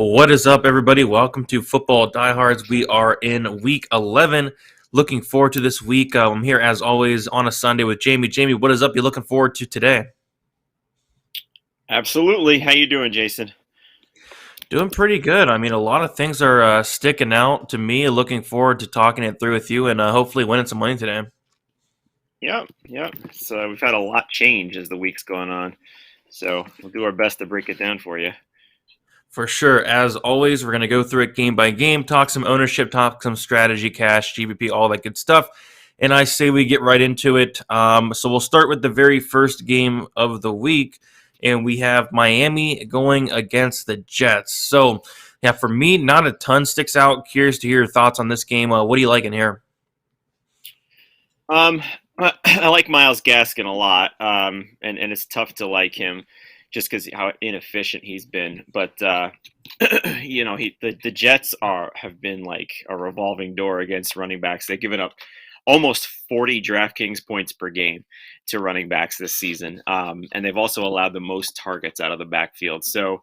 What is up, everybody? Welcome to Football Diehards. We are in week 11. Looking forward to this week. I'm here, as always, on a Sunday with Jamie. Jamie, what is up? You're looking forward to today? Absolutely. How you doing, Jason? Doing pretty good. I mean, a lot of things are sticking out to me. Looking forward to talking it through with you and hopefully winning some money today. Yep. So we've had a lot change as the week's going on. So we'll do our best to break it down for you. For sure. As always, we're going to go through it game by game, talk some ownership, talk some strategy, cash, GBP, all that good stuff. And I say we get right into it. So we'll start with the very first game of the week, and we have Miami going against the Jets. So, yeah, for me, not a ton sticks out. Curious to hear your thoughts on this game. What do you like in here? Um, I like Miles Gaskin a lot, and it's tough to like him just because how inefficient he's been. But the Jets have been like a revolving door against running backs. They've given up almost 40 DraftKings points per game to running backs this season, and they've also allowed the most targets out of the backfield. So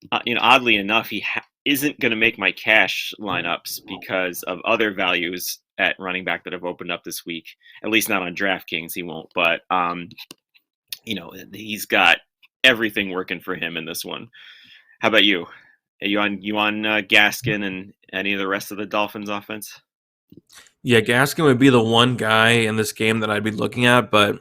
oddly enough, he isn't going to make my cash lineups because of other values at running back that have opened up this week. At least not on DraftKings, he won't. But he's got everything working for him in this one. How about you? Are you on Gaskin and any of the rest of the Dolphins offense? Yeah, Gaskin would be the one guy in this game that I'd be looking at, but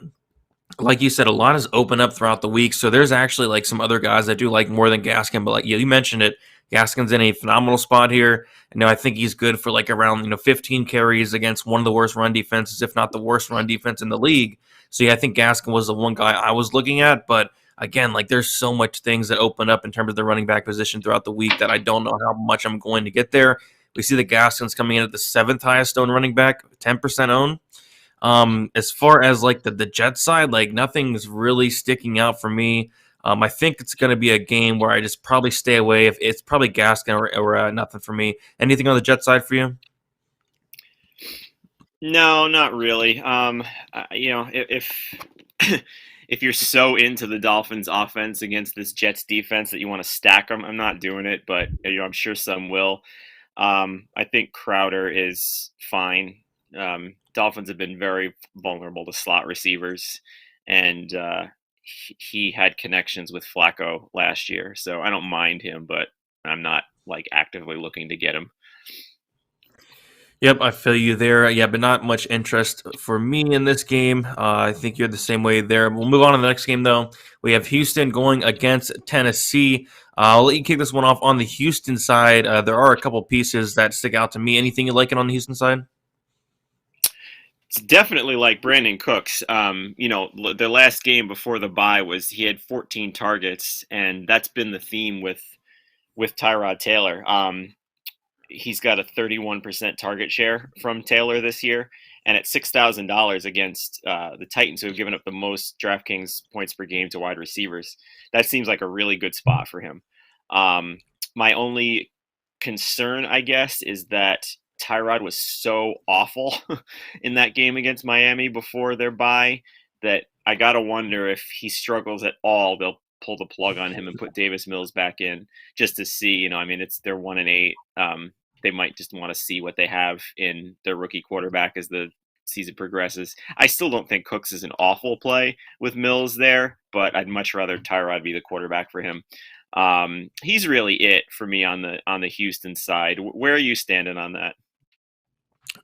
like you said, a lot has opened up throughout the week. So there's actually like some other guys I do like more than Gaskin, but like you mentioned it, Gaskin's in a phenomenal spot here. And now I think he's good for like around 15 carries against one of the worst run defenses, if not the worst run defense in the league. So yeah, I think Gaskin was the one guy I was looking at, but again, like there's so much things that open up in terms of the running back position throughout the week that I don't know how much I'm going to get there. We see the Gaskin's coming in at the seventh highest owned running back, 10% owned. As far as like the Jet side, like nothing's really sticking out for me. I think it's going to be a game where I just probably stay away. If it's probably Gaskin or nothing for me. Anything on the Jet side for you? No, not really. If if you're so into the Dolphins' offense against this Jets defense that you want to stack them, I'm not doing it, but I'm sure some will. I think Crowder is fine. Dolphins have been very vulnerable to slot receivers, and he had connections with Flacco last year, so I don't mind him, but I'm not like actively looking to get him. Yep, I feel you there. Yeah, but not much interest for me in this game. I think you're the same way there. We'll move on to the next game, though. We have Houston going against Tennessee. I'll let you kick this one off on the Houston side. There are a couple pieces that stick out to me. Anything you like it on the Houston side? It's definitely like Brandon Cooks. The last game before the bye was he had 14 targets, and that's been the theme with Tyrod Taylor. He's got a 31% target share from Taylor this year, and at $6,000 against the Titans, who have given up the most DraftKings points per game to wide receivers. That seems like a really good spot for him. My only concern, I guess, is that Tyrod was so awful in that game against Miami before their bye that I gotta wonder if he struggles at all. They'll pull the plug on him and put Davis Mills back in just to see. I mean, they're 1-8. They might just want to see what they have in their rookie quarterback as the season progresses. I still don't think Cooks is an awful play with Mills there, but I'd much rather Tyrod be the quarterback for him. He's really it for me on the Houston side. Where are you standing on that?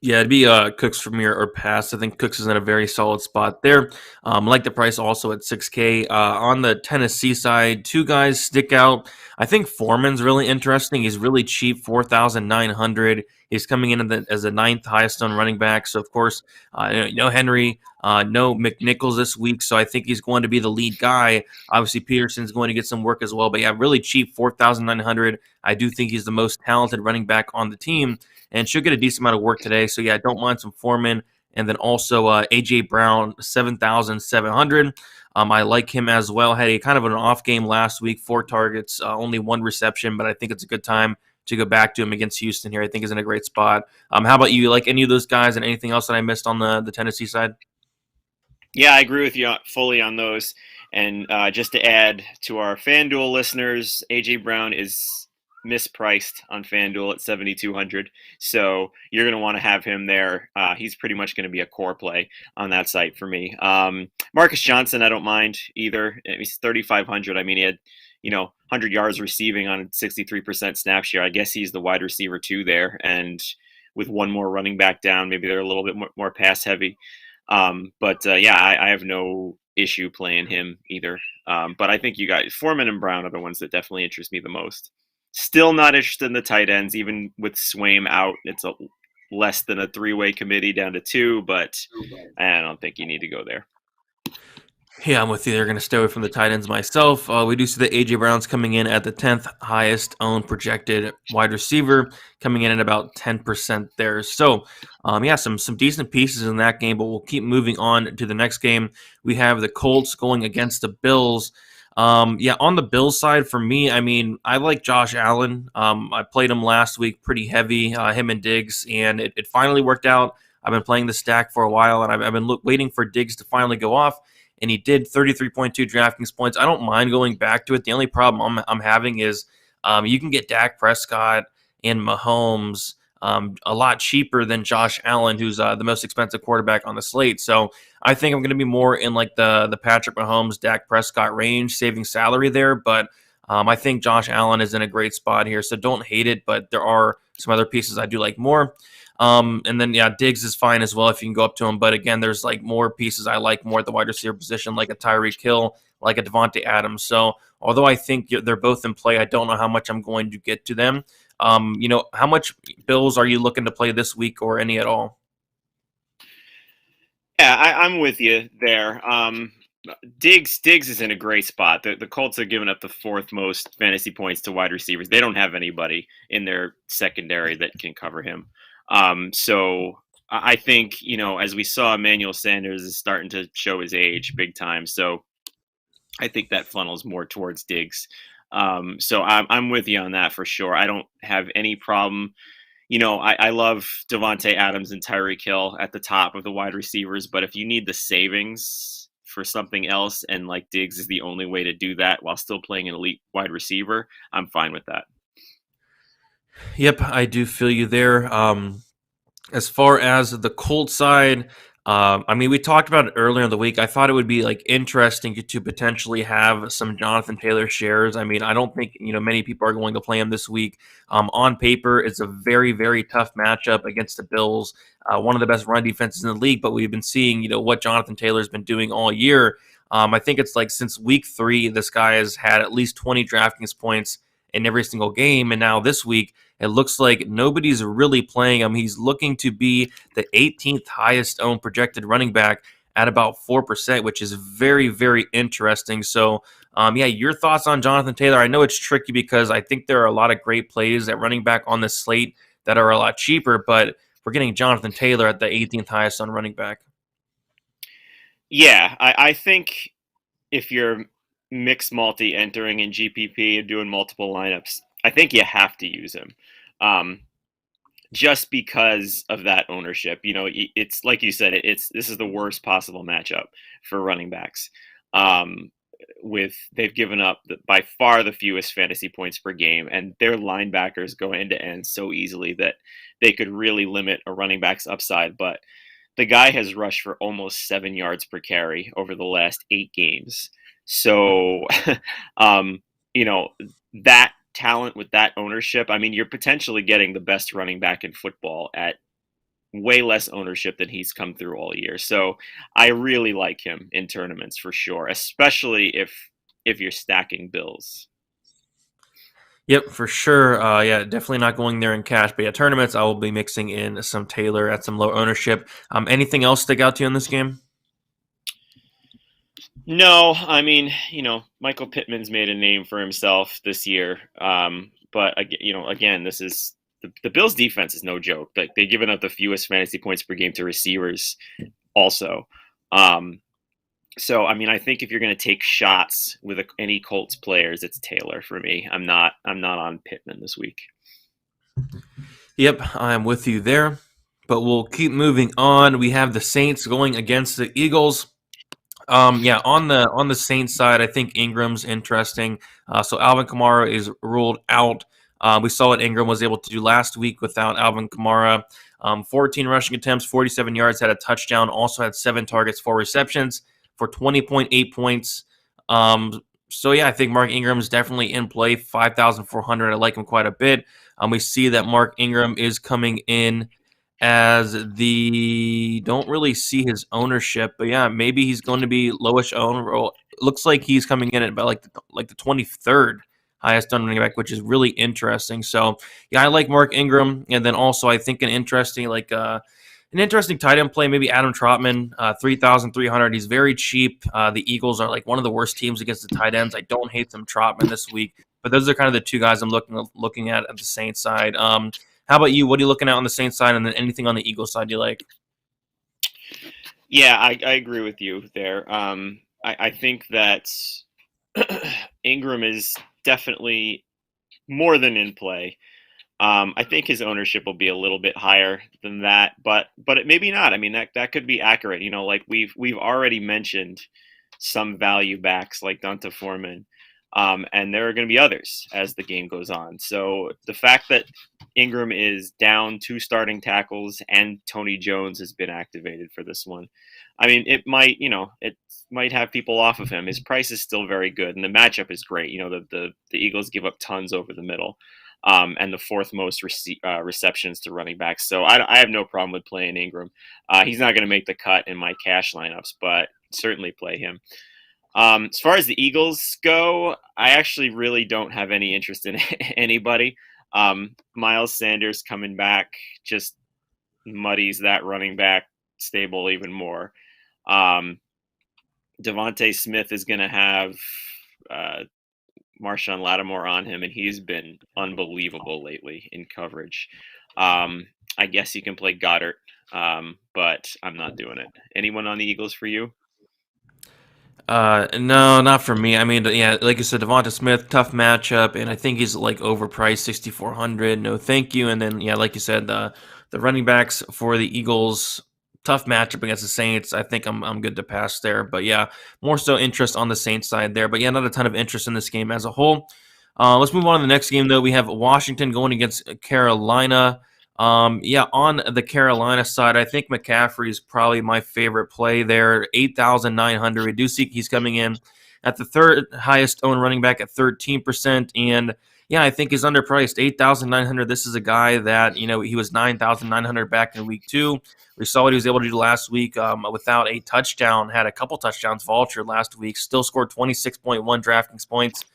Yeah, it'd be Cooks from here or pass. I think Cooks is in a very solid spot there. Like the price also at 6K. On the Tennessee side, two guys stick out. I think Foreman's really interesting. He's really cheap, 4,900. He's coming in as the ninth highest on running back. So, of course, no Henry, no McNichols this week. So I think he's going to be the lead guy. Obviously, Peterson's going to get some work as well. But yeah, really cheap, 4,900. I do think he's the most talented running back on the team and should get a decent amount of work today. So, yeah, I don't mind some Foreman. And then also A.J. Brown, 7,700. I like him as well. Had a kind of an off game last week, 4 targets, only 1 reception, but I think it's a good time to go back to him against Houston here. I think is in a great spot. How about you? Like any of those guys and anything else that I missed on the Tennessee side? Yeah, I agree with you fully on those. And just to add to our FanDuel listeners, AJ Brown is mispriced on FanDuel at 7,200. So you're going to want to have him there. He's pretty much going to be a core play on that site for me. Marcus Johnson, I don't mind either. He's 3,500. I mean, he had 100 yards receiving on 63% snap share. I guess he's the wide receiver too there, and with one more running back down, maybe they're a little bit more pass heavy. But I have no issue playing him either. But I think you guys, Foreman and Brown, are the ones that definitely interest me the most. Still not interested in the tight ends, even with Swaim out. It's a less than a three-way committee down to two, but I don't think you need to go there. Yeah, I'm with you. They're going to stay away from the tight ends myself. We do see the A.J. Brown's coming in at the 10th highest owned projected wide receiver, coming in at about 10% there. So, some decent pieces in that game, but we'll keep moving on to the next game. We have the Colts going against the Bills. On the Bills side, for me, I mean, I like Josh Allen. I played him last week pretty heavy, him and Diggs, and it finally worked out. I've been playing the stack for a while, and I've been waiting for Diggs to finally go off. And he did 33.2 DraftKings points. I don't mind going back to it. The only problem I'm having is you can get Dak Prescott and Mahomes a lot cheaper than Josh Allen, who's the most expensive quarterback on the slate. So I think I'm going to be more in like the Patrick Mahomes, Dak Prescott range, saving salary there. But I think Josh Allen is in a great spot here. So don't hate it, but there are some other pieces I do like more. And then, Diggs is fine as well if you can go up to him. But again, there's like more pieces I like more at the wide receiver position, like a Tyreek Hill, like a Devontae Adams. So although I think they're both in play, I don't know how much I'm going to get to them. How much Bills are you looking to play this week or any at all? Yeah, I'm with you there. Diggs is in a great spot. The Colts are giving up the fourth most fantasy points to wide receivers. They don't have anybody in their secondary that can cover him. So I think, as we saw, Emmanuel Sanders is starting to show his age big time. So I think that funnels more towards Diggs. So I'm with you on that for sure. I don't have any problem. I love Devontae Adams and Tyreek Hill at the top of the wide receivers, but if you need the savings for something else and like Diggs is the only way to do that while still playing an elite wide receiver, I'm fine with that. Yep, I do feel you there. As far as the Colts side, we talked about it earlier in the week. I thought it would be like interesting to potentially have some Jonathan Taylor shares. I mean, I don't think many people are going to play him this week. On paper, it's a very, very tough matchup against the Bills, one of the best run defenses in the league. But we've been seeing what Jonathan Taylor's been doing all year. I think it's like since week 3, this guy has had at least 20 DraftKings points in every single game, and now this week it looks like nobody's really playing him. He's looking to be the 18th highest owned projected running back at about 4%, which is very, very interesting. So, your thoughts on Jonathan Taylor? I know it's tricky because I think there are a lot of great plays at running back on the slate that are a lot cheaper, but we're getting Jonathan Taylor at the 18th highest on running back. Yeah, I think if you're mixed multi entering in GPP and doing multiple lineups, I think you have to use him. Just because of that ownership. It's like you said, this is the worst possible matchup for running backs. They've given up by far the fewest fantasy points per game, and their linebackers go end to end so easily that they could really limit a running back's upside. But the guy has rushed for almost 7 yards per carry over the last 8 games. So, that talent with that ownership, I mean, you're potentially getting the best running back in football at way less ownership than he's come through all year. So I really like him in tournaments for sure, especially if you're stacking Bills. Yep, for sure. Definitely not going there in cash. But tournaments, I will be mixing in some Taylor at some low ownership. Anything else stick out to you in this game? No, I mean, Michael Pittman's made a name for himself this year. But again, this is the Bills' defense is no joke. Like they've given up the fewest fantasy points per game to receivers, also. So I mean, I think if you're going to take shots with any Colts players, it's Taylor for me. I'm not on Pittman this week. Yep, I'm with you there. But we'll keep moving on. We have the Saints going against the Eagles. On the Saints side, I think Ingram's interesting. So Alvin Kamara is ruled out. We saw what Ingram was able to do last week without Alvin Kamara. 14 rushing attempts, 47 yards, had a touchdown, also had 7 targets, 4 receptions for 20.8 points. So, yeah, I think Mark Ingram is definitely in play, 5,400. I like him quite a bit. We see that Mark Ingram is coming in as don't really see his ownership, but yeah, maybe he's going to be lowish owned. Looks like he's coming in at about like the 23rd highest owned running back, which is really interesting. So yeah, I like Mark Ingram, and then also I think an interesting tight end play, maybe Adam Trotman, 3,300. He's very cheap. The Eagles are like one of the worst teams against the tight ends. I don't hate them Trotman this week, but those are kind of the two guys I'm looking at the Saints side. How about you? What are you looking at on the Saints side, and then anything on the Eagles side you like? Yeah, I agree with you there. I think that Ingram is definitely more than in play. I think his ownership will be a little bit higher than that, but it maybe not. I mean, that could be accurate. Like we've already mentioned some value backs like Donta Foreman, and there are going to be others as the game goes on. So the fact that Ingram is down 2 starting tackles and Tony Jones has been activated for this one, I mean, it might have people off of him. His price is still very good, and the matchup is great. The Eagles give up tons over the middle. And the 4th most receptions to running backs. So I have no problem with playing Ingram. He's not going to make the cut in my cash lineups, but certainly play him. As far as the Eagles go, I actually really don't have any interest in anybody. Miles Sanders coming back just muddies that running back stable even more. Devontae Smith is going to have Marshawn Lattimore on him, and he's been unbelievable lately in coverage. I guess you can play Goddard, but I'm not doing it. Anyone on the Eagles for you? No, not for me. I mean, yeah, like you said, Devonta Smith, tough matchup, and I think he's like overpriced, 6,400. No, thank you. And then, yeah, like you said, the running backs for the Eagles, tough matchup against the Saints. I think I'm good to pass there. But yeah, more so interest on the Saints side there. But yeah, not a ton of interest in this game as a whole. Let's move on to the next game, though. We have Washington going against Carolina. Yeah, on the Carolina side, I think McCaffrey is probably my favorite play there. 8,900. We do see he's coming in at the 3rd highest owned running back at 13%. And yeah, I think he's underpriced. 8,900. This is a guy that, he was 9,900 back in week 2. We saw what he was able to do last week without a touchdown. Had a couple touchdowns vultured last week. Still scored 26.1 DraftKings points,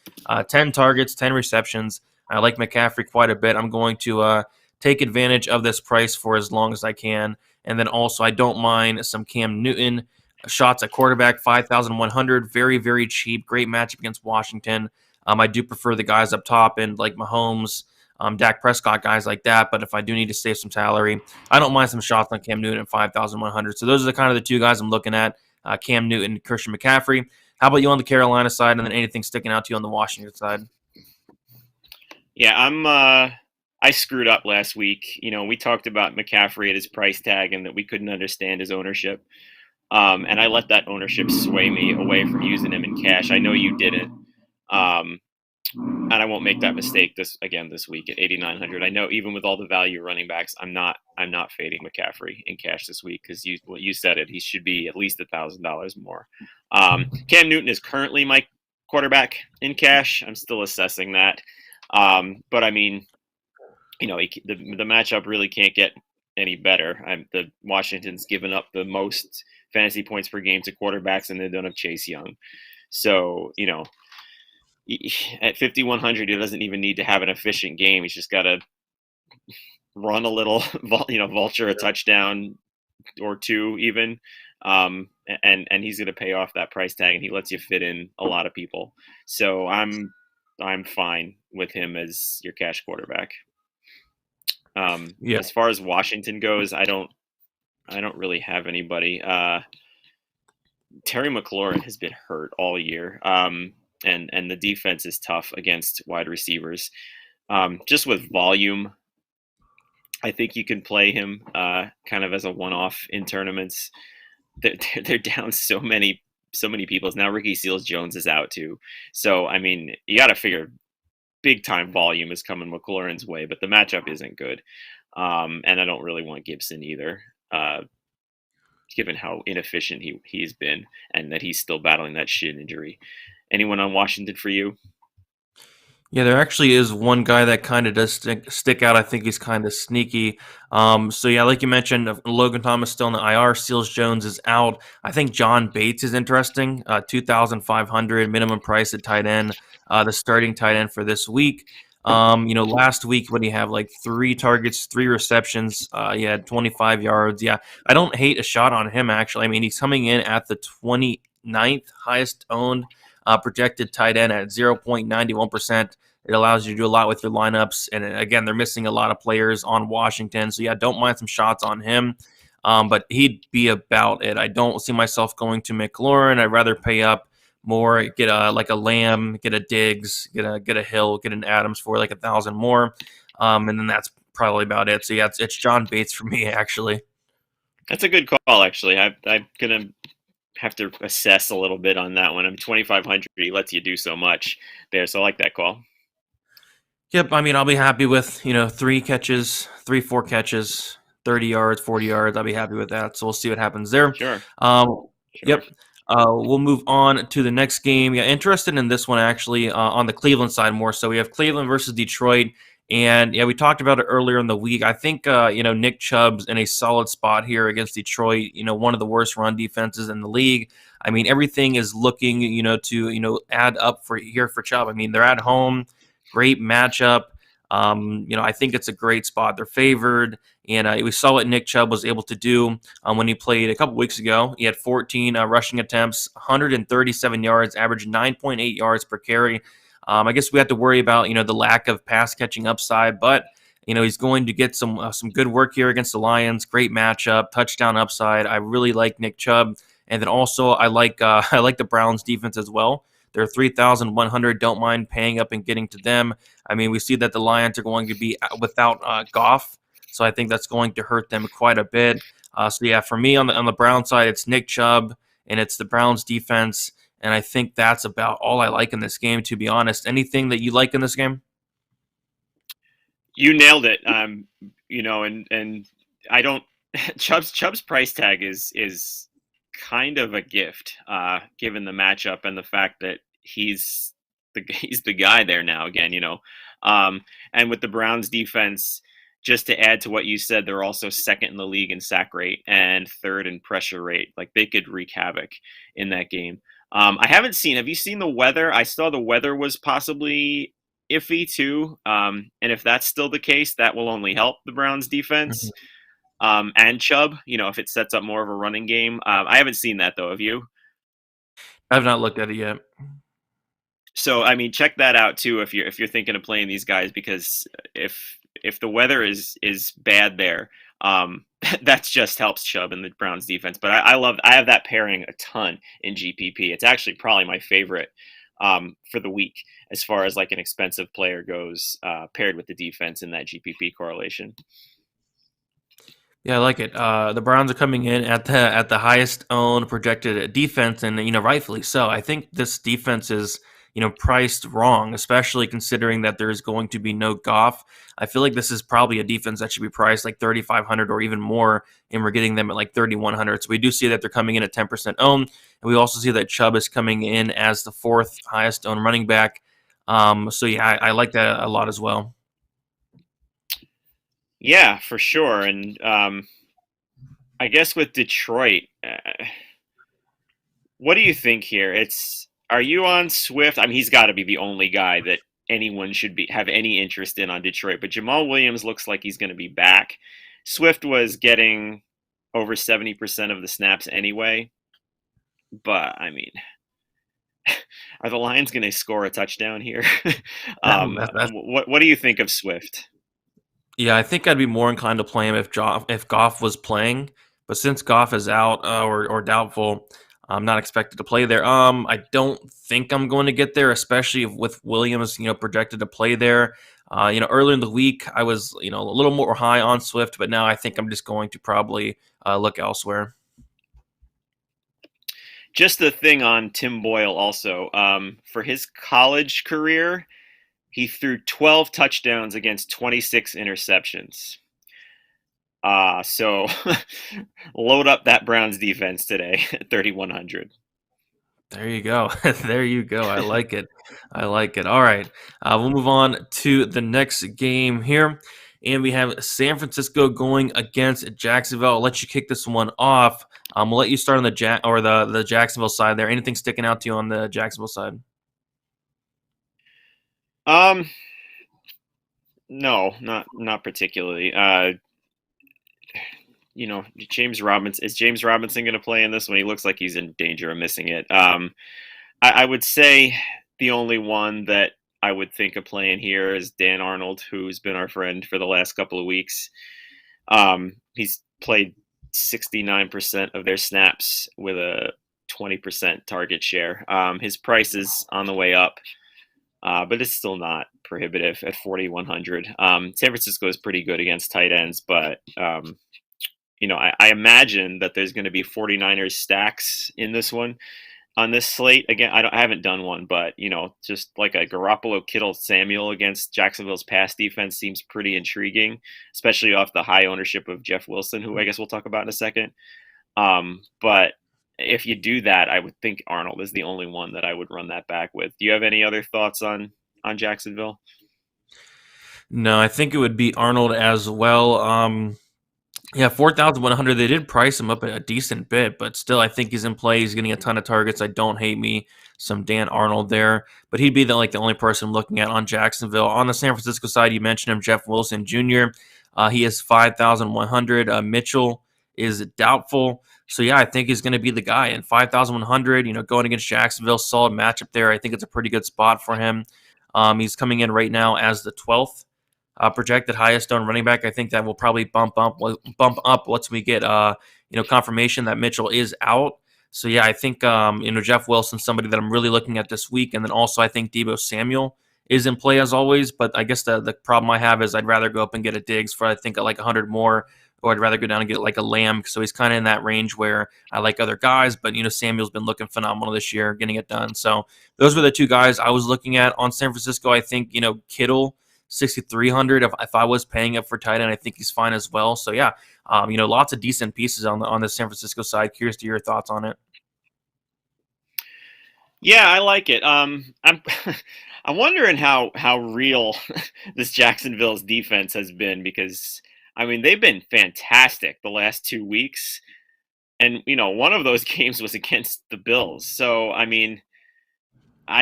10 targets, 10 receptions. I like McCaffrey quite a bit. I'm going to take advantage of this price for as long as I can. And then also, I don't mind some Cam Newton shots at quarterback, 5,100. Very, very cheap. Great matchup against Washington. I do prefer the guys up top and like Mahomes, Dak Prescott, guys like that. But if I do need to save some salary, I don't mind some shots on Cam Newton at 5,100. So those are the kind of the two guys I'm looking at, Cam Newton and Christian McCaffrey. How about you on the Carolina side, and then anything sticking out to you on the Washington side? Yeah, I screwed up last week. We talked about McCaffrey at his price tag and that we couldn't understand his ownership. And I let that ownership sway me away from using him in cash. I know you didn't. And I won't make that mistake this week at 8,900. I know even with all the value running backs, I'm not fading McCaffrey in cash this week because you said it. He should be at least $1,000 more. Cam Newton is currently my quarterback in cash. I'm still assessing that. But I mean, the matchup really can't get any better. The Washington's given up the most fantasy points per game to quarterbacks, and they don't have Chase Young. So, at 5,100, he doesn't even need to have an efficient game. He's just got to run a little, vulture a touchdown or two even. And he's going to pay off that price tag, and he lets you fit in a lot of people. So I'm fine with him as your cash quarterback. Yeah. As far as Washington goes, I don't really have anybody. Terry McLaurin has been hurt all year. And the defense is tough against wide receivers. Just with volume, I think you can play him kind of as a one-off in tournaments. They're down so many people. Now Ricky Seals-Jones is out too. So, I mean, you got to figure big time volume is coming McLaurin's way, but the matchup isn't good. And I don't really want Gibson either, given how inefficient he's been and that he's still battling that shin injury. Anyone on Washington for you? Yeah, there actually is one guy that kind of does stick out. I think he's kind of sneaky. So yeah, like you mentioned, Logan Thomas still in the IR. Seals Jones is out. I think John Bates is interesting. 2,500 minimum price at tight end. The starting tight end for this week. Last week when he had like 3 targets, 3 receptions, he had 25 yards. Yeah, I don't hate a shot on him actually. I mean, he's coming in at the 29th highest owned projected tight end at 0.91%. It allows you to do a lot with your lineups. And again, they're missing a lot of players on Washington. So, yeah, don't mind some shots on him. But he'd be about it. I don't see myself going to McLaurin. I'd rather pay up more, get a Lamb, get a Diggs, get a Hill, get an Adams for like 1,000 more. And then that's probably about it. So, yeah, it's John Bates for me, actually. That's a good call, actually. I'm gonna have to assess a little bit on that one. I'm 2,500. He lets you do so much there, so I like that call. Yep, I mean, I'll be happy with, 4 catches, 30 yards, 40 yards. I'll be happy with that. So we'll see what happens there. Sure. Yep. We'll move on to the next game. Yeah, interested in this one actually on the Cleveland side more. So we have Cleveland versus Detroit. And yeah, we talked about it earlier in the week. I think, Nick Chubb's in a solid spot here against Detroit, one of the worst run defenses in the league. I mean, everything is looking, to add up for Chubb. I mean, they're at home. Great matchup. I think it's a great spot. They're favored, and we saw what Nick Chubb was able to do when he played a couple weeks ago. He had 14 rushing attempts, 137 yards, averaged 9.8 yards per carry. I guess we have to worry about the lack of pass catching upside, but he's going to get some good work here against the Lions. Great matchup, touchdown upside. I really like Nick Chubb, and then also I like the Browns defense as well. They're 3,100. Don't mind paying up and getting to them. I mean, we see that the Lions are going to be without Goff, so I think that's going to hurt them quite a bit. So yeah, for me on the Brown side, it's Nick Chubb and it's the Browns defense, and I think that's about all I like in this game. To be honest, anything that you like in this game? You nailed it. And I don't. Chubb's price tag is kind of a gift, given the matchup and the fact that he's the guy there now again. And with the Browns defense, just to add to what you said, they're also second in the league in sack rate and third in pressure rate. Like they could wreak havoc in that game. I haven't seen. Have you seen the weather? I saw the weather was possibly iffy too. And if that's still the case, that will only help the Browns defense. Mhm. And Chubb, if it sets up more of a running game. I haven't seen that though. Have you? I've not looked at it yet. So I mean, check that out too if you're thinking of playing these guys because if the weather is bad there, that just helps Chubb and the Browns defense. But I have that pairing a ton in GPP. It's actually probably my favorite for the week as far as like an expensive player goes, paired with the defense in that GPP correlation. Yeah, I like it. The Browns are coming in at the highest owned projected defense, and rightfully so. I think this defense is priced wrong, especially considering that there's going to be no Goff. I feel like this is probably a defense that should be priced like 3,500 or even more, and we're getting them at like 3,100. So we do see that they're coming in at 10% owned, and we also see that Chubb is coming in as the fourth highest owned running back. So yeah, I like that a lot as well. Yeah, for sure. And I guess with Detroit, what do you think here? Are you on Swift? I mean, he's got to be the only guy that anyone should be have any interest in on Detroit. But Jamal Williams looks like he's going to be back. Swift was getting over 70% of the snaps anyway. But I mean, are the Lions going to score a touchdown here? That's What do you think of Swift? Yeah, I think I'd be more inclined to play him if Goff was playing, but since Goff is out or doubtful, I'm not expected to play there. I don't think I'm going to get there, especially with Williams, projected to play there. Earlier in the week, I was, a little more high on Swift, but now I think I'm just going to probably look elsewhere. Just the thing on Tim Boyle also, for his college career, He threw 12 touchdowns against 26 interceptions. So load up that Browns defense today at 3,100. There you go. There you go. I like it. I like it. All right. We'll move on to the next game here. And we have San Francisco going against Jacksonville. I'll let you kick this one off. We'll let you start on the the Jacksonville side there. Anything sticking out to you on the Jacksonville side? No, not particularly. James Robinson going to play in this one? He looks like he's in danger of missing it. I would say the only one that I would think of playing here is Dan Arnold, who's been our friend for the last couple of weeks. He's played 69% of their snaps with a 20% target share. His price is on the way up, but it's still not prohibitive at 4,100. San Francisco is pretty good against tight ends, but I imagine that there's going to be 49ers stacks in this one on this slate. Again, I haven't done one, but just like a Garoppolo, Kittle, Samuel against Jacksonville's pass defense seems pretty intriguing, especially off the high ownership of Jeff Wilson, who I guess we'll talk about in a second. But if you do that, I would think Arnold is the only one that I would run that back with. Do you have any other thoughts on Jacksonville? No, I think it would be Arnold as well. Yeah, 4,100. They did price him up a decent bit, but still, I think he's in play. He's getting a ton of targets. I don't hate me some Dan Arnold there, but he'd be the only person I'm looking at on Jacksonville. On the San Francisco side, you mentioned him, Jeff Wilson Jr. He is 5,100. Mitchell is doubtful. So, yeah, I think he's going to be the guy. And 5,100, going against Jacksonville, solid matchup there. I think it's a pretty good spot for him. He's coming in right now as the 12th. Projected highest on running back. I think that will probably bump up once we get confirmation that Mitchell is out. So yeah, I think Jeff Wilson's somebody that I'm really looking at this week, and then also I think Deebo Samuel is in play as always. But I guess the problem I have is I'd rather go up and get a Diggs for I think like 100 more, or I'd rather go down and get like a Lamb. So he's kind of in that range where I like other guys, but Samuel's been looking phenomenal this year, getting it done. So those were the two guys I was looking at on San Francisco. I think Kittle, 6,300. If I was paying up for tight end, I think he's fine as well. So yeah, lots of decent pieces on the San Francisco side. Curious to your thoughts on it. Yeah, I like it. I'm I'm wondering how real this Jacksonville's defense has been, because they've been fantastic the last 2 weeks, and one of those games was against the Bills. So I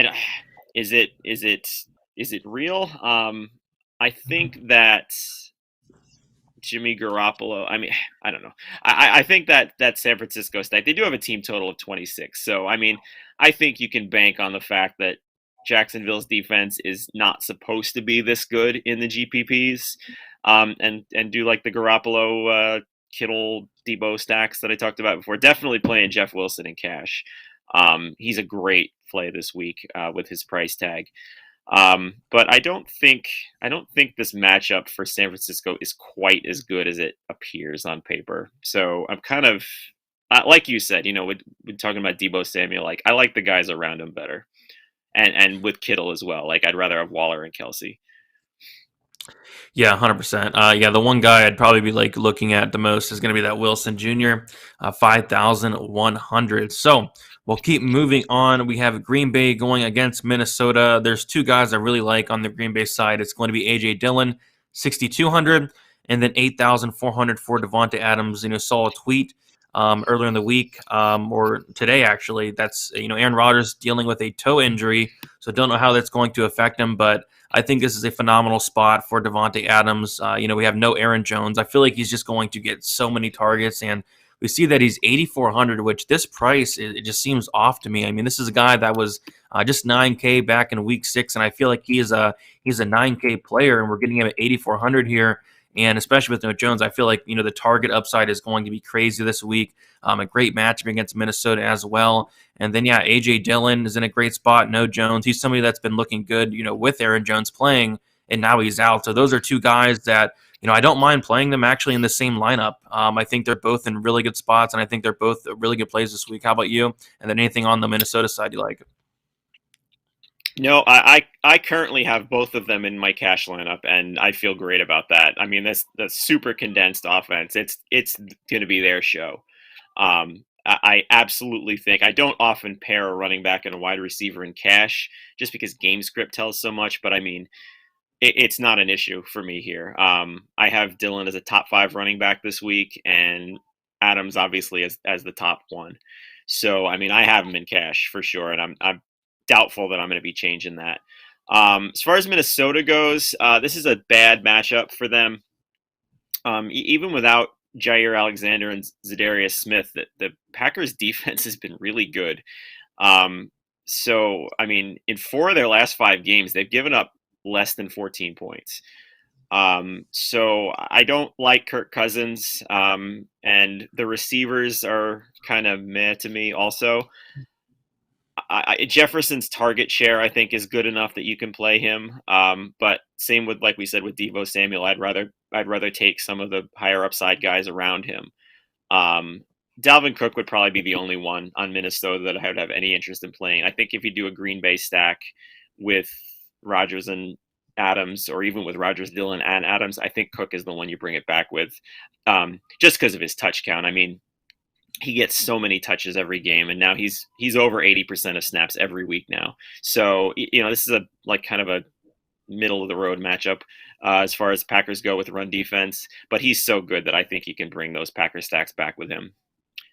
don't, is it real? I think that Jimmy Garoppolo. I don't know. I think that San Francisco State, they do have a team total of 26. So I think you can bank on the fact that Jacksonville's defense is not supposed to be this good in the GPPs, and do like the Garoppolo, Kittle, Deebo stacks that I talked about before. Definitely playing Jeff Wilson in cash. He's a great play this week with his price tag. But I don't think this matchup for San Francisco is quite as good as it appears on paper. So I'm kind of like you said, we're talking about Deebo Samuel. Like I like the guys around him better, and with Kittle as well. Like I'd rather have Waller and Kelsey. Yeah, 100%. Yeah, the one guy I'd probably be looking at the most is going to be that Wilson Jr., 5,100. So we'll keep moving on. We have Green Bay going against Minnesota. There's two guys I really like on the Green Bay side. It's going to be A.J. Dillon, 6,200, and then 8,400 for Devontae Adams. Saw a tweet earlier in the week, or today actually. That's Aaron Rodgers dealing with a toe injury, so don't know how that's going to affect him, but I think this is a phenomenal spot for Devontae Adams. We have no Aaron Jones. I feel like he's just going to get so many targets, and we see that he's 8,400, which this price, it just seems off to me. This is a guy that was just 9K back in week 6, and I feel like he's a 9K player, and we're getting him at 8,400 here. And especially with no Jones, I feel like, the target upside is going to be crazy this week. A great matchup against Minnesota as well. And then, yeah, A.J. Dillon is in a great spot. No Jones. He's somebody that's been looking good, with Aaron Jones playing, and now he's out. So those are two guys that, I don't mind playing them actually in the same lineup. I think they're both in really good spots, and I think they're both really good plays this week. How about you? And then anything on the Minnesota side you like? No, I currently have both of them in my cash lineup, and I feel great about that. I mean, that's super condensed offense. It's going to be their show. I absolutely think I don't often pair a running back and a wide receiver in cash just because game script tells so much. But I mean, it's not an issue for me here. I have Dillon as a top 5 running back this week, and Adams obviously as the top one. So I mean, I have him in cash for sure, and I'm doubtful that I'm going to be changing that. As far as Minnesota goes, this is a bad matchup for them. Even without Jair Alexander and Zadarius Smith, the Packers defense has been really good. Um, so, I mean, in 4 of their last 5 games, they've given up less than 14 points. So I don't like Kirk Cousins, and the receivers are kind of meh to me also. Jefferson's target share, I think, is good enough that you can play him. But same with, like we said, with Devo Samuel, I'd rather take some of the higher upside guys around him. Um, Dalvin Cook would probably be the only one on Minnesota that I would have any interest in playing. I think if you do a Green Bay stack with Rodgers and Adams, or even with Rodgers, Dillon, and Adams, I think Cook is the one you bring it back with, just because of his touch count. I mean, he gets so many touches every game, and now he's over 80% of snaps every week now. So this is a like kind of a middle of the road matchup as far as Packers go with run defense. But he's so good that I think he can bring those Packers stacks back with him.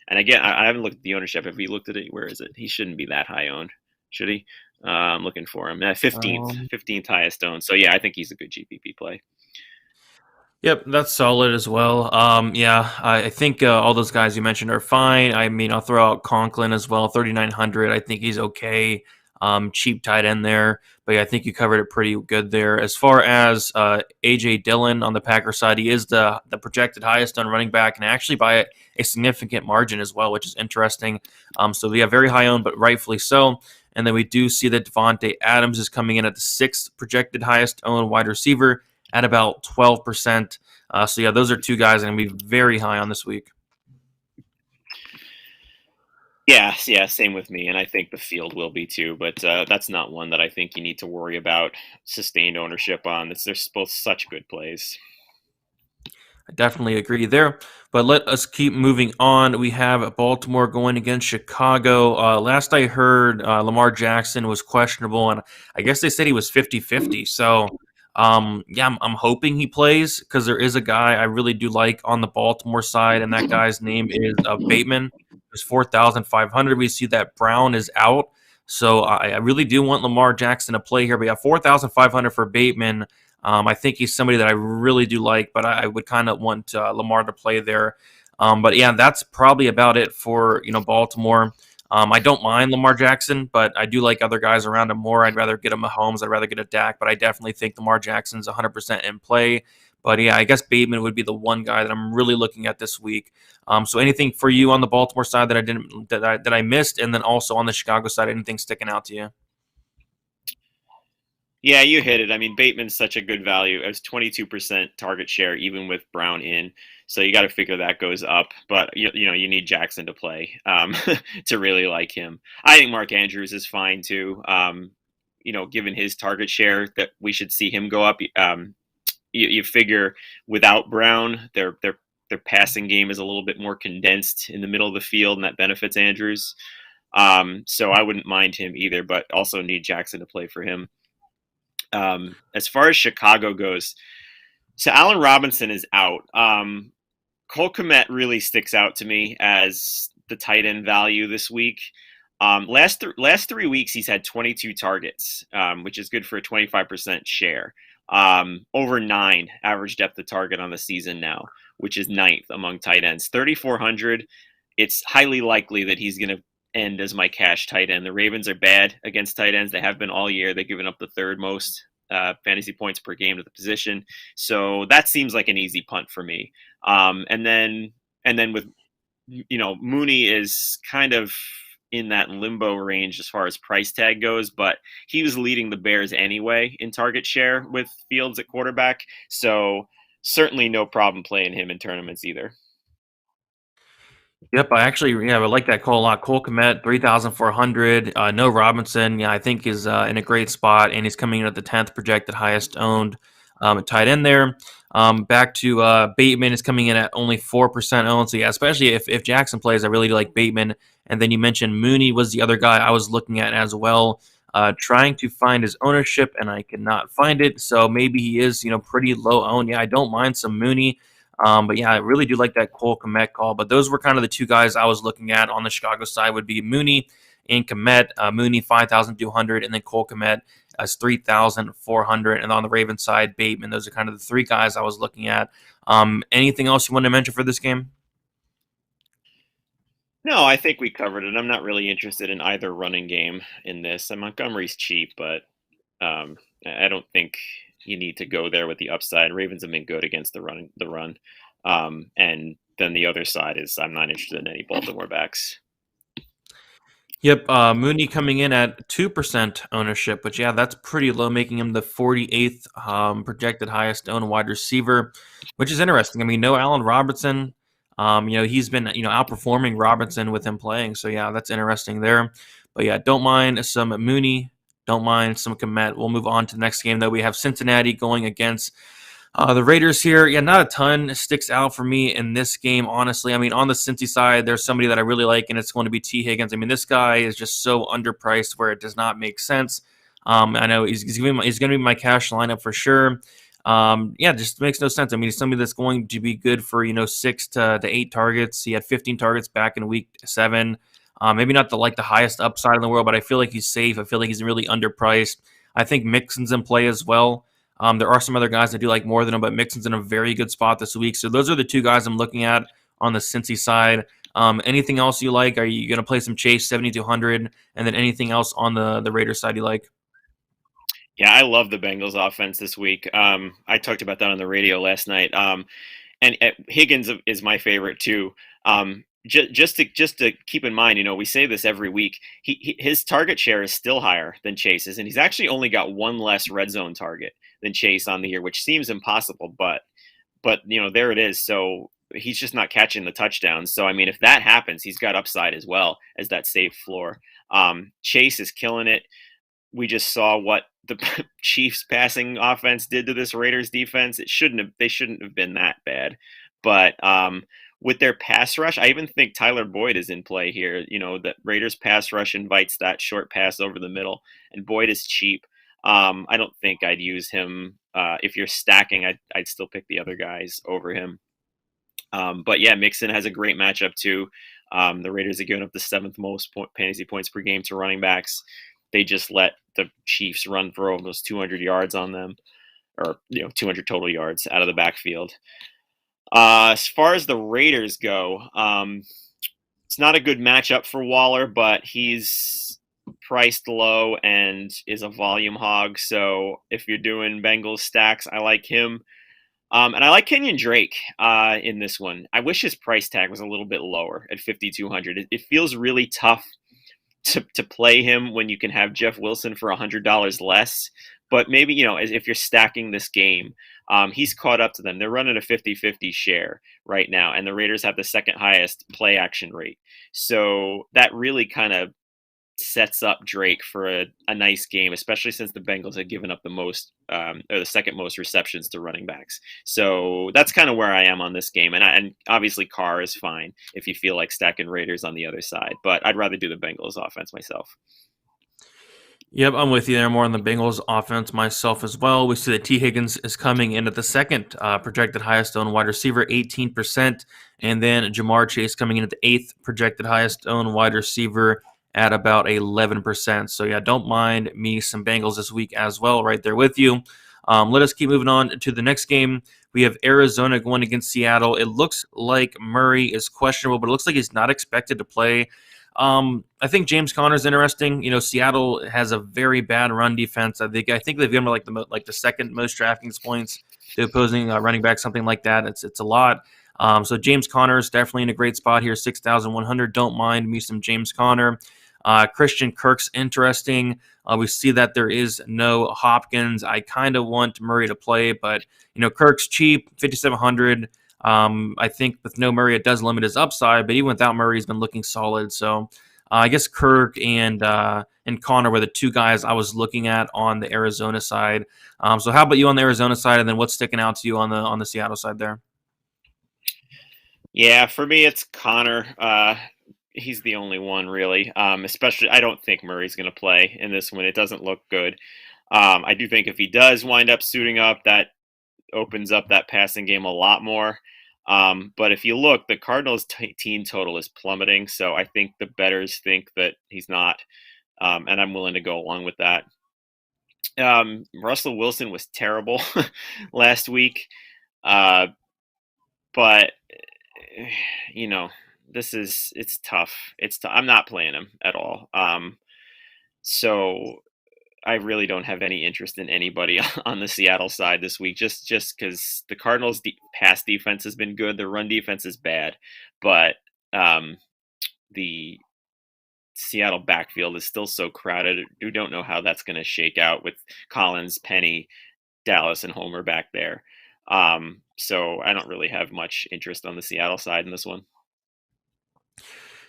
And again, I haven't looked at the ownership. If we looked at it, where is it? He shouldn't be that high owned, should he? I'm looking for him. 15th highest owned. So yeah, I think he's a good GPP play. Yep, that's solid as well. Yeah, I think all those guys you mentioned are fine. I mean, I'll throw out Conklin as well, 3,900. I think he's okay. Cheap tight end there, but yeah, I think you covered it pretty good there. As far as AJ Dillon on the Packer side, he is the projected highest on running back, and actually by a significant margin as well, which is interesting. So we have very high owned, but rightfully so. And then we do see that Devontae Adams is coming in at the 6th projected highest owned wide receiver at about 12%. So yeah, those are 2 guys I'm going to be very high on this week. Yeah, same with me, and I think the field will be too. But that's not one that I think you need to worry about sustained ownership on. They're both such good plays. I definitely agree there. But let us keep moving on. We have Baltimore going against Chicago. Last I heard, Lamar Jackson was questionable, and I guess they said he was 50-50. So, yeah, I'm hoping he plays because there is a guy I really do like on the Baltimore side, and that guy's name is Bateman. There's 4,500. We see that Brown is out. So I really do want Lamar Jackson to play here. But yeah, 4,500 for Bateman. I think he's somebody that I really do like, but I would kind of want Lamar to play there. But yeah, that's probably about it for Baltimore. I don't mind Lamar Jackson, but I do like other guys around him more. I'd rather get a Mahomes. I'd rather get a Dak, but I definitely think Lamar Jackson's 100% in play. But yeah, I guess Bateman would be the one guy that I'm really looking at this week. So anything for you on the Baltimore side that I didn't that I missed, and then also on the Chicago side, anything sticking out to you? Yeah, you hit it. I mean, Bateman's such a good value. It was 22% target share, even with Brown in. So you got to figure that goes up. But you need Jackson to play to really like him. I think Mark Andrews is fine too. Given his target share, that we should see him go up. You figure without Brown, their passing game is a little bit more condensed in the middle of the field, and that benefits Andrews. So I wouldn't mind him either, but also need Jackson to play for him. As far as Chicago goes, so Allen Robinson is out. Cole Kmet really sticks out to me as the tight end value this week. Last 3 weeks, he's had 22 targets, which is good for a 25% share. Over 9 average depth of target on the season now, which is 9th among tight ends. 3,400. It's highly likely that he's going to end as my cash tight end. The Ravens are bad against tight ends. They have been all year. They've given up the 3rd most fantasy points per game to the position. So that seems like an easy punt for me. And then with Mooney is kind of in that limbo range as far as price tag goes, but he was leading the Bears anyway in target share with Fields at quarterback. So certainly no problem playing him in tournaments either. Yep, I like that call a lot. Cole Kmet, 3,400. No Robinson, yeah, I think is in a great spot, and he's coming in at the 10th projected highest owned tight end there. Back to Bateman is coming in at only 4% owned. So yeah, especially if Jackson plays, I really do like Bateman. And then you mentioned Mooney was the other guy I was looking at as well. Trying to find his ownership, and I cannot find it. So maybe he is, pretty low owned. Yeah, I don't mind some Mooney. But yeah, I really do like that Cole Kmet call. But those were kind of the two guys I was looking at on the Chicago side would be Mooney and Kmet. Mooney 5,200, and then Cole Kmet as 3,400. And on the Ravens side, Bateman. Those are kind of the three guys I was looking at. Anything else you want to mention for this game? No, I think we covered it. I'm not really interested in either running game in this. And Montgomery's cheap, but I don't think you need to go there with the upside. Ravens have been good against the run. And then the other side is I'm not interested in any Baltimore backs. Yep, Mooney coming in at 2% ownership, but yeah, that's pretty low, making him the 48th projected highest owned wide receiver, which is interesting. I mean, no Allen Robinson. He's been outperforming Robinson with him playing, so yeah, that's interesting there. But yeah, don't mind some Mooney, don't mind some Komet. We'll move on to the next game though. We have Cincinnati going against the Raiders here, yeah, not a ton sticks out for me in this game, honestly. I mean, on the Cincy side, there's somebody that I really like, and it's going to be T. Higgins. I mean, this guy is just so underpriced where it does not make sense. I know he's going to be my cash lineup for sure. Yeah, just makes no sense. I mean, he's somebody that's going to be good for 6 to 8 targets. He had 15 targets back in week 7. Maybe not the highest upside in the world, but I feel like he's safe. I feel like he's really underpriced. I think Mixon's in play as well. There are some other guys that do like more than him, but Mixon's in a very good spot this week. So those are the two guys I'm looking at on the Cincy side. Anything else you like? Are you going to play some Chase 7,200, and then anything else on the Raiders side you like? Yeah, I love the Bengals offense this week. I talked about that on the radio last night. And Higgins is my favorite too. Just to keep in mind, we say this every week. His target share is still higher than Chase's, and he's actually only got one less red zone target than Chase on the year, which seems impossible, but there it is. So he's just not catching the touchdowns. So I mean, if that happens, he's got upside as well as that safe floor. Chase is killing it. We just saw what the Chiefs passing offense did to this Raiders defense. They shouldn't have been that bad. But with their pass rush, I even think Tyler Boyd is in play here. The Raiders pass rush invites that short pass over the middle, and Boyd is cheap. I don't think I'd use him. If you're stacking, I'd still pick the other guys over him. But yeah, Mixon has a great matchup too. The Raiders are giving up the 7th most fantasy points per game to running backs. They just let the Chiefs run for almost 200 yards on them, or 200 total yards out of the backfield. As far as the Raiders go, it's not a good matchup for Waller, but he's priced low and is a volume hog. So if you're doing Bengals stacks, I like him. And I like Kenyon Drake in this one. I wish his price tag was a little bit lower at 5,200. It feels really tough to play him when you can have Jeff Wilson for $100 less. But maybe, if you're stacking this game, he's caught up to them. They're running a 50-50 share right now, and the Raiders have the second highest play action rate. So that really kind of sets up Drake for a nice game, especially since the Bengals had given up the most or the second most receptions to running backs. So that's kind of where I am on this game. And obviously Carr is fine if you feel like stacking Raiders on the other side, but I'd rather do the Bengals offense myself. Yep, I'm with you there. More on the Bengals offense myself as well. We see that T. Higgins is coming in at the second projected highest owned wide receiver, 18%. And then Jamar Chase coming in at the 8th projected highest owned wide receiver at about 11%. So yeah, don't mind me some Bengals this week as well, right there with you. Let us keep moving on to the next game. We have Arizona going against Seattle. It looks like Murray is questionable, but it looks like he's not expected to play. I think James Conner is interesting. Seattle has a very bad run defense. I think they've given the second most DraftKings points to opposing running back, something like that. It's a lot. So James Conner is definitely in a great spot here, 6,100. Don't mind me some James Conner. Christian Kirk's interesting. We see that there is no Hopkins. I kind of want Murray to play, but Kirk's cheap, 5,700. I think with no Murray, it does limit his upside, but even without Murray, he's been looking solid. So I guess Kirk and Connor were the two guys I was looking at on the Arizona side. So how about you on the Arizona side, and then what's sticking out to you on the Seattle side there? Yeah, for me, it's Connor. He's the only one really. Especially, I don't think Murray's going to play in this one. It doesn't look good. I do think if he does wind up suiting up, that opens up that passing game a lot more. But if you look, the Cardinals' team total is plummeting, so I think the bettors think that he's not, and I'm willing to go along with that. Russell Wilson was terrible last week, uh, but you know, it's tough. I'm not playing him at all. So I really don't have any interest in anybody on the Seattle side this week, just because the Cardinals' pass defense has been good, their run defense is bad, but the Seattle backfield is still so crowded. You don't know how that's going to shake out with Collins, Penny, Dallas, and Homer back there. So I don't really have much interest on the Seattle side in this one.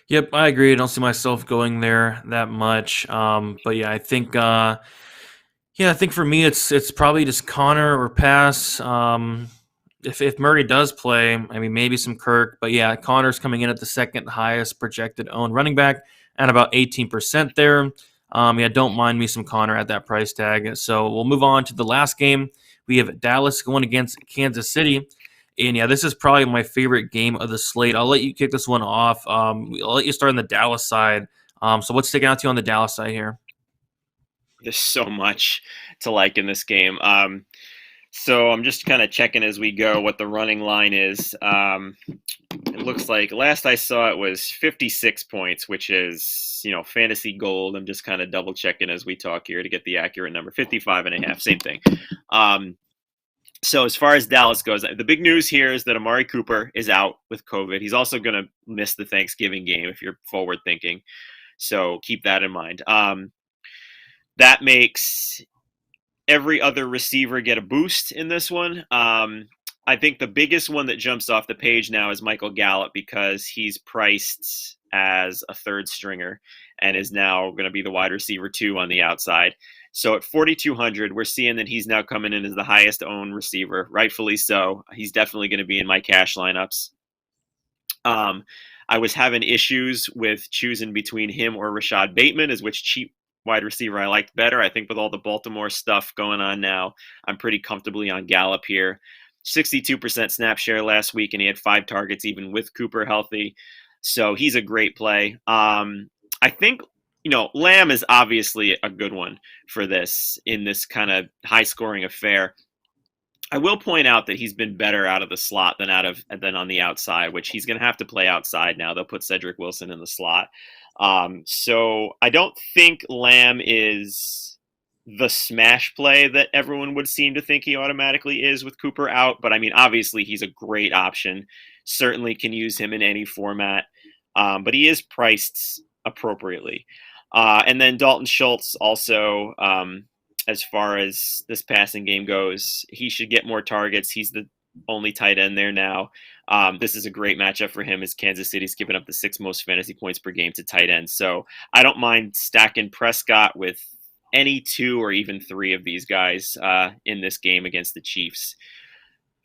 Yep, I agree. I don't see myself going there that much. But yeah, I think for me it's probably just Connor or pass. If Murray does play, I mean maybe some Kirk, but yeah, Connor's coming in at the second highest projected owned running back at about 18% there. Yeah, don't mind me some Connor at that price tag. So we'll move on to the last game. We have Dallas going against Kansas City. And yeah, this is probably my favorite game of the slate. I'll let you kick this one off. I'll let you start on the Dallas side. So what's sticking out to you on the Dallas side here? There's so much to like in this game. So I'm just kind of checking as we go what the running line is. It looks like last I saw it was 56 points, which is, fantasy gold. I'm just kind of double checking as we talk here to get the accurate number. 55 and a half, same thing. So as far as Dallas goes, the big news here is that Amari Cooper is out with COVID. He's also going to miss the Thanksgiving game if you're forward thinking. So keep that in mind. That makes every other receiver get a boost in this one. I think the biggest one that jumps off the page now is Michael Gallup because he's priced as a third stringer and is now going to be the wide receiver 2 on the outside. So at 4,200, we're seeing that he's now coming in as the highest owned receiver, rightfully so. He's definitely going to be in my cash lineups. I was having issues with choosing between him or Rashad Bateman as which cheap wide receiver I liked better. I think with all the Baltimore stuff going on now, I'm pretty comfortably on Gallup here. 62% snap share last week, and he had 5 targets even with Cooper healthy. So he's a great play. I think, Lamb is obviously a good one for this in this kind of high-scoring affair. I will point out that he's been better out of the slot than on the outside, which he's going to have to play outside now. They'll put Cedric Wilson in the slot. So I don't think Lamb is the smash play that everyone would seem to think he automatically is with Cooper out. But I mean, obviously he's a great option. Certainly can use him in any format. But he is priced appropriately. And then Dalton Schultz also, as far as this passing game goes, he should get more targets. He's the only tight end there now. This is a great matchup for him as Kansas City's given up the 6th most fantasy points per game to tight ends. So I don't mind stacking Prescott with any 2 or even 3 of these guys in this game against the Chiefs.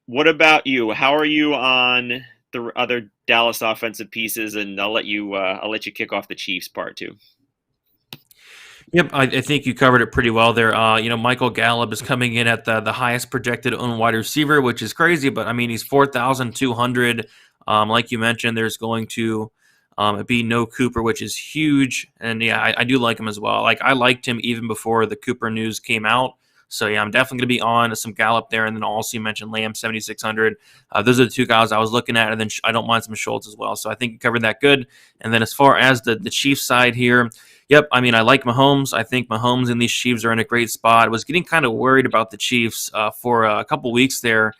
What about you? How are you on the other Dallas offensive pieces? And I'll let you kick off the Chiefs part too. Yep, I think you covered it pretty well there. Michael Gallup is coming in at the highest projected owned wide receiver, which is crazy, but I mean, he's 4,200. Like you mentioned, there's going to be no Cooper, which is huge. And yeah, I do like him as well. Like I liked him even before the Cooper news came out. So yeah, I'm definitely going to be on some Gallup there. And then also you mentioned Lamb, 7,600. Those are the 2 guys I was looking at. And then I don't mind some Schultz as well. So I think you covered that good. And then as far as the Chiefs side here, yep, I mean, I like Mahomes. I think Mahomes and these Chiefs are in a great spot. I was getting kind of worried about the Chiefs for a couple weeks there.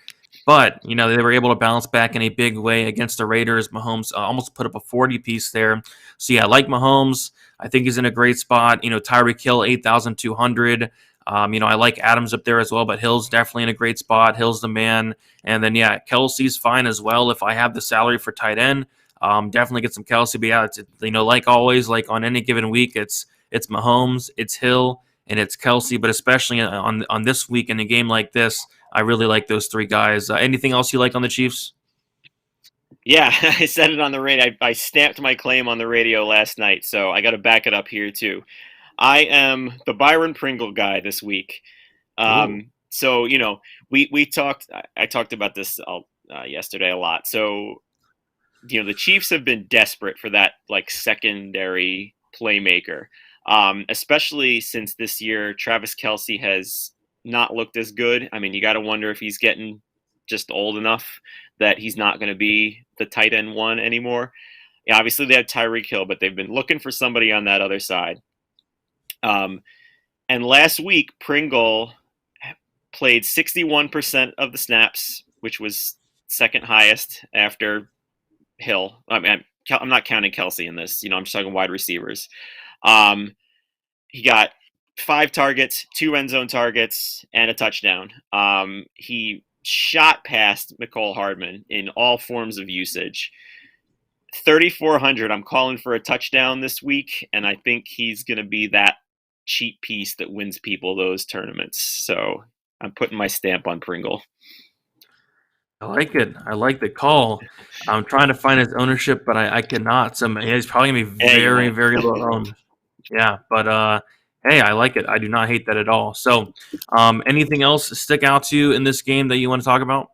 But, they were able to bounce back in a big way against the Raiders. Mahomes almost put up a 40-piece there. So, yeah, I like Mahomes. I think he's in a great spot. Tyreek Hill, 8,200. I like Adams up there as well, but Hill's definitely in a great spot. Hill's the man. And then, yeah, Kelsey's fine as well. If I have the salary for tight end, definitely get some Kelsey. But yeah, like always, like on any given week, it's Mahomes, it's Hill, and it's Kelsey. But especially on this week in a game like this, I really like those three guys. Anything else you like on the Chiefs? Yeah, I said it on the radio. I stamped my claim on the radio last night, so I got to back it up here too. I am the Byron Pringle guy this week. Ooh. So we talked. I talked about this yesterday a lot. So the Chiefs have been desperate for that like secondary playmaker, especially since this year Travis Kelce has not looked as good. I mean, you got to wonder if he's getting just old enough that he's not going to be the tight end one anymore. Yeah, obviously they have Tyreek Hill, but they've been looking for somebody on that other side. And last week, Pringle played 61% of the snaps, which was second highest after Hill. I mean, I'm not counting Kelsey in this. I'm just talking wide receivers. He got 5 targets, 2 end zone targets, and a touchdown. He shot past Mecole Hardman in all forms of usage. 3,400. I'm calling for a touchdown this week, and I think he's going to be that cheap piece that wins people those tournaments. So I'm putting my stamp on Pringle. I like it. I like the call. I'm trying to find his ownership, but I cannot. So he's probably gonna be very, very low owned. Yeah, but hey, I like it. I do not hate that at all. So, anything else stick out to you in this game that you want to talk about?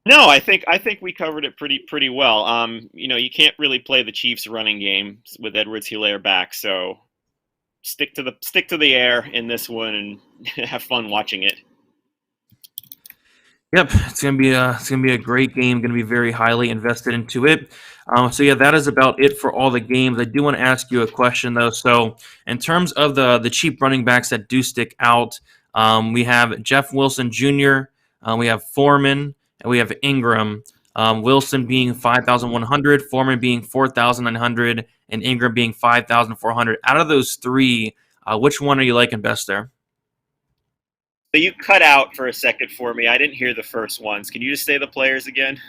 No, I think we covered it pretty well. You can't really play the Chiefs running game with Edwards-Helaire back, so stick to the air in this one and have fun watching it. Yep, it's gonna be a great game. Gonna be very highly invested into it. So yeah, that is about it for all the games. I do want to ask you a question though. So in terms of the cheap running backs that do stick out, we have Jeff Wilson Jr., we have Foreman, and we have Ingram. Wilson being 5,100, Foreman being 4,900, and Ingram being 5,400. Out of those three, which one are you liking best there? So you cut out for a second for me. I didn't hear the first ones. Can you just say the players again?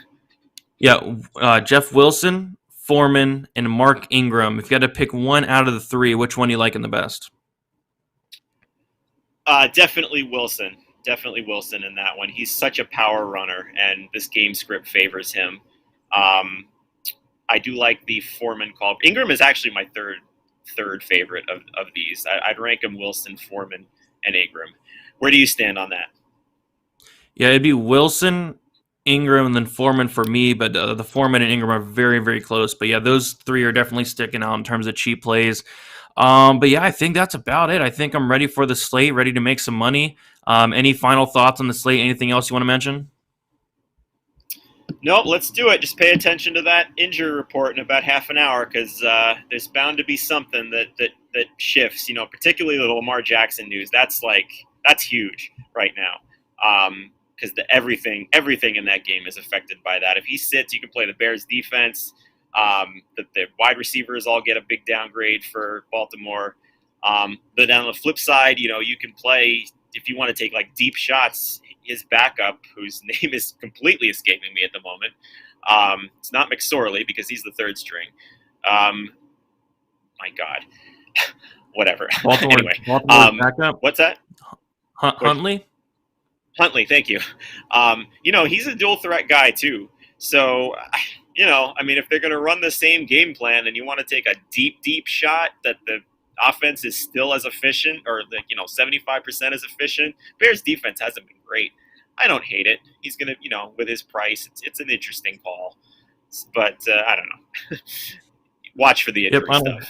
Yeah, Jeff Wilson, Foreman, and Mark Ingram. If you had to pick one out of the three, which one are you liking the best? Definitely Wilson. Definitely Wilson in that one. He's such a power runner, and this game script favors him. I do like the Foreman call. Ingram is actually my third favorite of these. I'd rank him Wilson, Foreman, and Ingram. Where do you stand on that? Yeah, it'd be Wilson, Ingram, and then Foreman for me, but the Foreman and Ingram are very, very close. But yeah, those three are definitely sticking out in terms of cheap plays. But yeah, I think that's about it. I think I'm ready for the slate, ready to make some money. Any final thoughts on the slate? Anything else you want to mention? Nope, let's do it. Just pay attention to that injury report in about half an hour because there's bound to be something that shifts. Particularly the Lamar Jackson news. That's huge right now because everything in that game is affected by that. If he sits, you can play the Bears defense. The wide receivers all get a big downgrade for Baltimore. But on the flip side, you can play if you want to take like deep shots. His backup, whose name is completely escaping me at the moment, it's not McSorley because he's the third string. My God, whatever. Anyway, backup. What's that? Huntley. Huntley, thank you. He's a dual threat guy too. So, if they're going to run the same game plan and you want to take a deep shot that the offense is still as efficient or 75% as efficient, Bears defense hasn't been great. I don't hate it. He's going to, with his price, it's an interesting call. But I don't know. Watch for the injury stuff.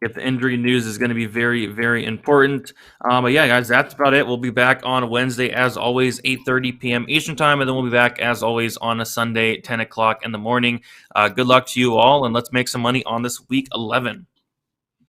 If the injury news is going to be very, very important. But yeah, guys, that's about it. We'll be back on Wednesday, as always, 8:30 p.m. Eastern Time, and then we'll be back, as always, on a Sunday, 10 o'clock in the morning. Good luck to you all, and let's make some money on this Week 11.